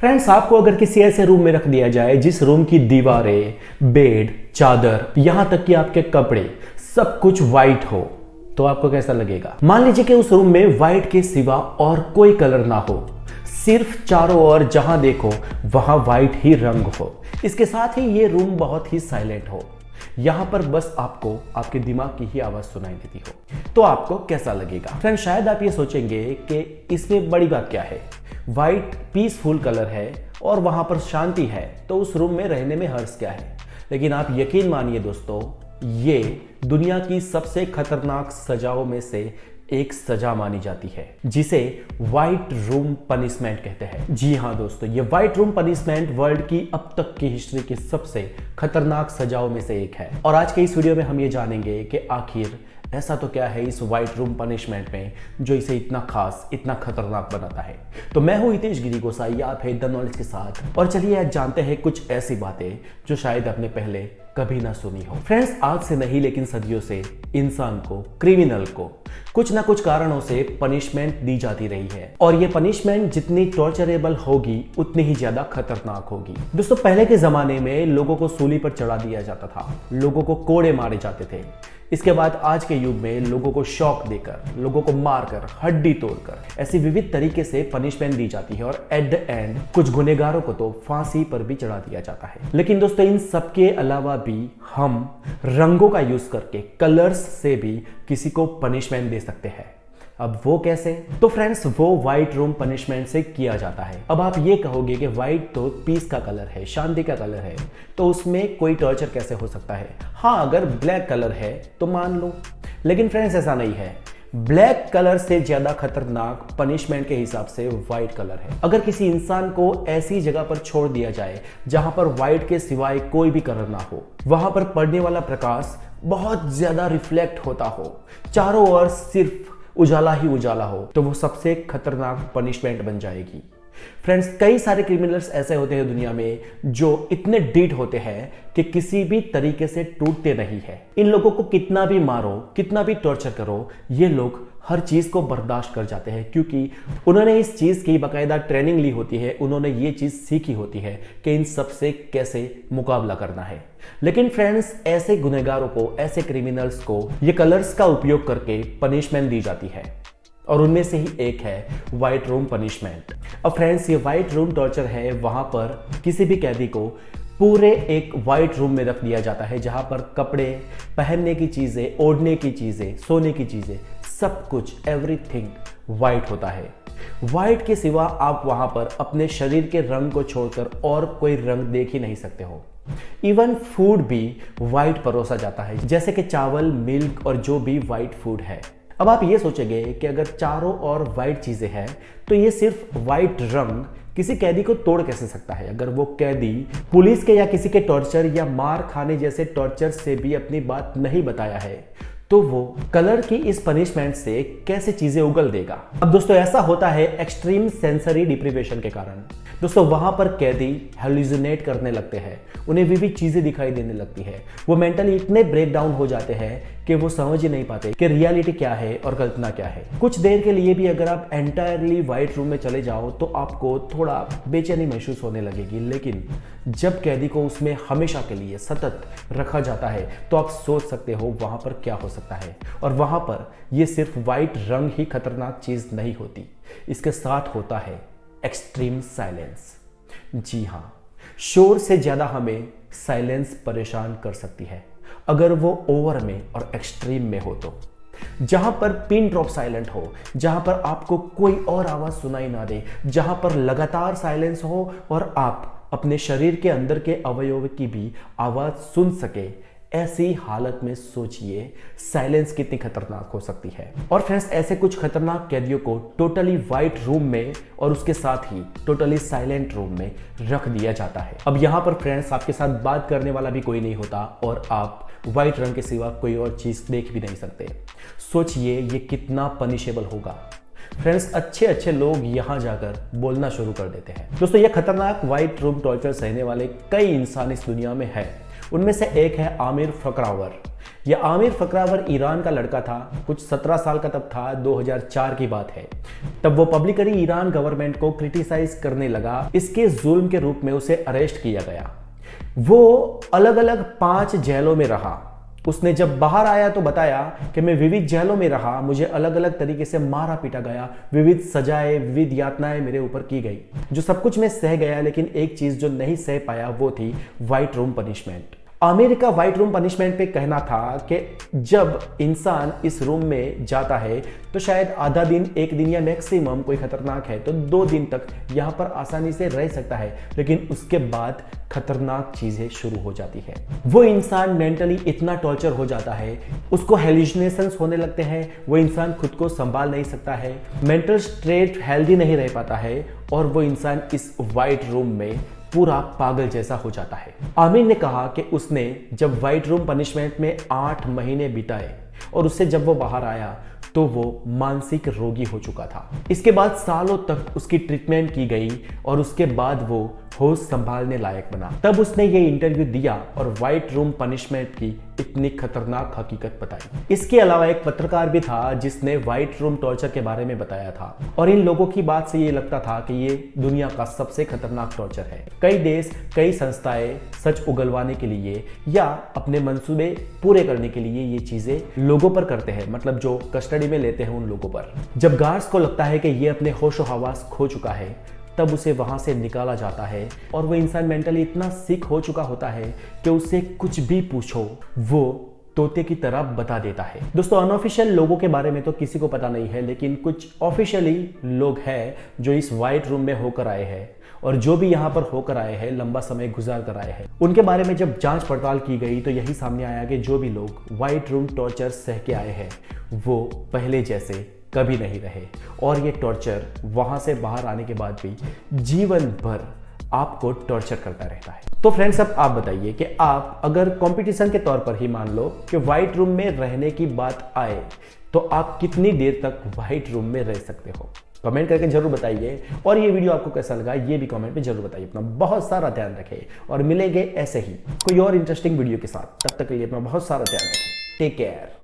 Friends, आपको अगर किसी ऐसे रूम में रख दिया जाए जिस रूम की दीवारें, बेड, चादर, यहां तक कि आपके कपड़े सब कुछ व्हाइट हो, तो आपको कैसा लगेगा? मान लीजिए कि उस रूम में व्हाइट के सिवा और कोई कलर ना हो, सिर्फ चारों ओर जहां देखो वहां व्हाइट ही रंग हो। इसके साथ ही ये रूम बहुत ही साइलेंट हो, यहां पर बस आपको आपके दिमाग की ही आवाज सुनाई देती हो, तो आपको कैसा लगेगा? फ्रेंड, शायद आप ये सोचेंगे कि इसमें बड़ी बात क्या है, व्हाइट पीसफुल कलर है और वहां पर शांति है, तो उस रूम में रहने में हर्ज क्या है? लेकिन आप यकीन मानिए दोस्तों, ये दुनिया की सबसे खतरनाक सजाओं में से एक सजा मानी जाती है, जिसे व्हाइट रूम पनिशमेंट कहते हैं। जी हाँ दोस्तों, ये व्हाइट रूम पनिशमेंट वर्ल्ड की अब तक की हिस्ट्री की सबसे खतरनाक सजाओं में से एक है। और आज के इस वीडियो में हम ये जानेंगे कि आखिर ऐसा तो क्या है इस व्हाइट रूम पनिशमेंट में जो इसे इतना खास, इतना खतरनाक बनाता है। तो मैं हूं हितेश गिरी गोसाई, आप है द नॉलेज के साथ, और चलिए आज जानते हैं कुछ ऐसी बातें जो शायद आपने पहले कभी ना सुनी हो। फ्रेंड्स, आज से नहीं लेकिन सदियों से इंसान को, क्रिमिनल को कुछ ना कुछ कारणों से पनिशमेंट दी जाती रही है, और ये पनिशमेंट जितनी टॉर्चरेबल होगी उतनी ही ज्यादा खतरनाक होगी। दोस्तों, पहले के जमाने में लोगों को सूली पर चढ़ा दिया जाता था, लोगों को कोड़े मारे जाते थे। इसके बाद आज के युग में लोगों को शॉक देकर, लोगों को मारकर, हड्डी तोड़कर ऐसी विविध तरीके से पनिशमेंट दी जाती है, और एट द एंड कुछ गुनहगारों को तो फांसी पर भी चढ़ा दिया जाता है। लेकिन दोस्तों, इन सब के अलावा भी हम रंगों का यूज करके, कलर्स से भी किसी को पनिशमेंट दे सकते हैं। अब वो कैसे? तो फ्रेंड्स, वो व्हाइट रूम पनिशमेंट से किया जाता है। अब आप ये कहोगे कि व्हाइट तो पीस का कलर है, शांति का कलर है, तो उसमें कोई टॉर्चर कैसे हो सकता है? हाँ, अगर ब्लैक कलर है तो मान लो, लेकिन फ्रेंड्स ऐसा नहीं है। ब्लैक कलर से ज्यादा खतरनाक पनिशमेंट के हिसाब से व्हाइट कलर है। अगर किसी इंसान को ऐसी जगह पर छोड़ दिया जाए जहां पर व्हाइट के सिवाय कोई भी कलर ना हो, वहां पर पड़ने वाला प्रकाश बहुत ज्यादा रिफ्लेक्ट होता हो, चारों ओर सिर्फ उजाला ही उजाला हो, तो वो सबसे खतरनाक पनिशमेंट बन जाएगी। फ्रेंड्स, कई सारे क्रिमिनल्स ऐसे होते हैं दुनिया में जो इतने डीट होते हैं कि किसी भी तरीके से टूटते नहीं है। इन लोगों को कितना भी मारो, कितना भी टॉर्चर करो, ये लोग हर चीज को बर्दाश्त कर जाते हैं, क्योंकि उन्होंने इस चीज की बाकायदा ट्रेनिंग ली होती है, उन्होंने ये चीज सीखी होती है कि इन सब से कैसे मुकाबला करना है। लेकिन फ्रेंड्स, ऐसे गुनहगारों को, ऐसे क्रिमिनल्स को ये कलर्स का उपयोग करके पनिशमेंट दी जाती है, और उनमें से ही एक है व्हाइट रूम पनिशमेंट। अब फ्रेंड्स, ये व्हाइट रूम टॉर्चर है, वहां पर किसी भी कैदी को पूरे एक व्हाइट रूम में रख दिया जाता है, जहां पर कपड़े, पहनने की चीजें, ओढ़ने की चीजें, सोने की चीजें, सब कुछ, एवरीथिंग व्हाइट होता है। व्हाइट के सिवा आप वहां पर अपने शरीर के रंग को छोड़कर और कोई रंग देख ही नहीं सकते हो। इवन फूड भी व्हाइट परोसा जाता है, जैसे कि चावल, मिल्क और जो भी व्हाइट फूड है। अब आप ये सोचेंगे कि अगर चारों ओर व्हाइट चीजें हैं तो ये सिर्फ व्हाइट रंग किसी कैदी को तोड़ कैसे सकता है? अगर वो कैदी पुलिस के या किसी के टॉर्चर या मार खाने जैसे टॉर्चर से भी अपनी बात नहीं बताया है, तो वो कलर की इस पनिशमेंट से कैसे चीजें उगल देगा? अब दोस्तों, ऐसा होता है एक्सट्रीम सेंसरी डिप्रीवेशन के कारण। दोस्तों, वहां पर कैदी हेलुसिनेट करने लगते हैं, उन्हें विविध चीजें दिखाई देने लगती है, वो मेंटली इतने ब्रेक डाउन हो जाते हैं कि वो समझ ही नहीं पाते कि रियलिटी क्या है और कल्पना क्या है। कुछ देर के लिए भी अगर आप एंटायरली व्हाइट रूम में चले जाओ तो आपको थोड़ा बेचैनी महसूस होने लगेगी, लेकिन जब कैदी को उसमें हमेशा के लिए सतत रखा जाता है तो आप सोच सकते हो वहां पर क्या हो सकता है। और वहां पर यह सिर्फ व्हाइट रंग ही खतरनाक चीज नहीं होती, इसके साथ होता है एक्सट्रीम साइलेंस। जी हां, शोर से ज्यादा हमें साइलेंस परेशान कर सकती है, अगर वो ओवर में और एक्सट्रीम में हो तो। जहां पर पिन ड्रॉप साइलेंट हो, जहां पर आपको कोई और आवाज सुनाई ना दे, जहां पर लगातार साइलेंस हो और आप अपने शरीर के अंदर के अवयव की भी आवाज सुन सके, ऐसी हालत में सोचिए साइलेंस कितनी खतरनाक हो सकती है। और फ्रेंड्स, ऐसे कुछ खतरनाक कैदियों को टोटली व्हाइट रूम में और उसके साथ ही टोटली साइलेंट रूम में रख दिया जाता है। अब यहां पर फ्रेंड्स, आपके साथ बात करने वाला भी कोई नहीं होता और आप व्हाइट रंग के सिवा कोई और चीज देख भी नहीं सकते। सोचिए ये कितना पनिशेबल होगा। फ्रेंड्स, अच्छे अच्छे लोग यहां जाकर बोलना शुरू कर देते हैं। दोस्तों, ये खतरनाक व्हाइट रूम टॉर्चर सहने वाले कई इंसान इस दुनिया में है। उनमें से एक है आमिर फकरावर। ये आमिर फकरावर ईरान का लड़का था, कुछ 17 साल का तब था, 2004 की बात है। तब वो पब्लिकली ईरान गवर्नमेंट को क्रिटिसाइज करने लगा। इसके जुल्म के रूप में उसे अरेस्ट किया गया। वो अलग अलग 5 जेलों में रहा। उसने जब बाहर आया तो बताया कि मैं विविध जेलों में रहा, मुझे अलग अलग तरीके से मारा पीटा गया, विविध सजाएं, विविध यातनाएं मेरे ऊपर की गई, जो सब कुछ मैं सह गया, लेकिन एक चीज जो नहीं सह पाया वो थी व्हाइट रूम पनिशमेंट। आमिर का व्हाइट रूम पनिशमेंट पे कहना था कि जब इंसान इस रूम में जाता है तो शायद आधा दिन, एक दिन या मैक्सिमम कोई खतरनाक है तो 2 दिन तक यहां पर आसानी से रह सकता है, लेकिन उसके बाद खतरनाक चीजें शुरू हो जाती है। वो इंसान मेंटली इतना टॉर्चर हो जाता है, उसको हेलुसिनेशंस होने लगते हैं, वो इंसान खुद को संभाल नहीं सकता है, मेंटल स्टेट हेल्दी नहीं रह पाता है और वो इंसान इस व्हाइट रूम में पूरा पागल जैसा हो जाता है। आमिर ने कहा कि उसने जब व्हाइट रूम पनिशमेंट में 8 महीने बिताए और उससे जब वो बाहर आया तो वो मानसिक रोगी हो चुका था। इसके बाद सालों तक उसकी ट्रीटमेंट की गई और उसके बाद वो होश संभालने लायक बना। तब उसने ये इंटरव्यू दिया और व्हाइट रूम पनिशमेंट की इतनी खतरनाक हकीकत बताई। इसके अलावा एक पत्रकार भी था जिसने व्हाइट रूम टॉर्चर के बारे में बताया था और इन लोगों की बात से ये लगता था कि ये दुनिया का सबसे खतरनाक टॉर्चर है। कई देश, कई संस्थाएं सच उगलवाने के लिए या अपने मंसूबे पूरे करने के लिए ये चीजें लोगों पर करते हैं, मतलब जो कस्टडी में लेते हैं उन लोगों पर। जब गार्ड्स को लगता है कि ये अपने होश हवास खो चुका है तब उसे वहां से निकाला जाता है और वो इंसान मेंटली इतना सिक हो चुका होता है कि उसे कुछ भी पूछो वो तोते की तरह बता देता है। दोस्तों, अनऑफिशियल लोगों के बारे में तो किसी को पता नहीं है, लेकिन कुछ ऑफिशियली लोग हैं जो इस व्हाइट रूम में होकर आए हैं और जो भी यहाँ पर होकर आए हैं, लंबा समय गुजार कर आए हैं। उनके बारे में जब जांच पड़ताल की गई तो यही सामने आया कि जो भी लोग व्हाइट रूम टॉर्चर सह के आए हैं वो पहले जैसे कभी नहीं रहे और ये टॉर्चर वहां से बाहर आने के बाद भी जीवन भर आपको टॉर्चर करता रहता है। तो फ्रेंड्स, अब आप बताइए कि आप अगर कंपटीशन के तौर पर ही मान लो कि व्हाइट रूम में रहने की बात आए तो आप कितनी देर तक व्हाइट रूम में रह सकते हो? कमेंट करके जरूर बताइए और ये वीडियो आपको कैसा लगा ये भी कमेंट में जरूर बताइए। अपना बहुत सारा ध्यान रखें और मिलेंगे ऐसे ही कोई और इंटरेस्टिंग वीडियो के साथ। तब तक के लिए अपना बहुत सारा ध्यान रखें। Take care.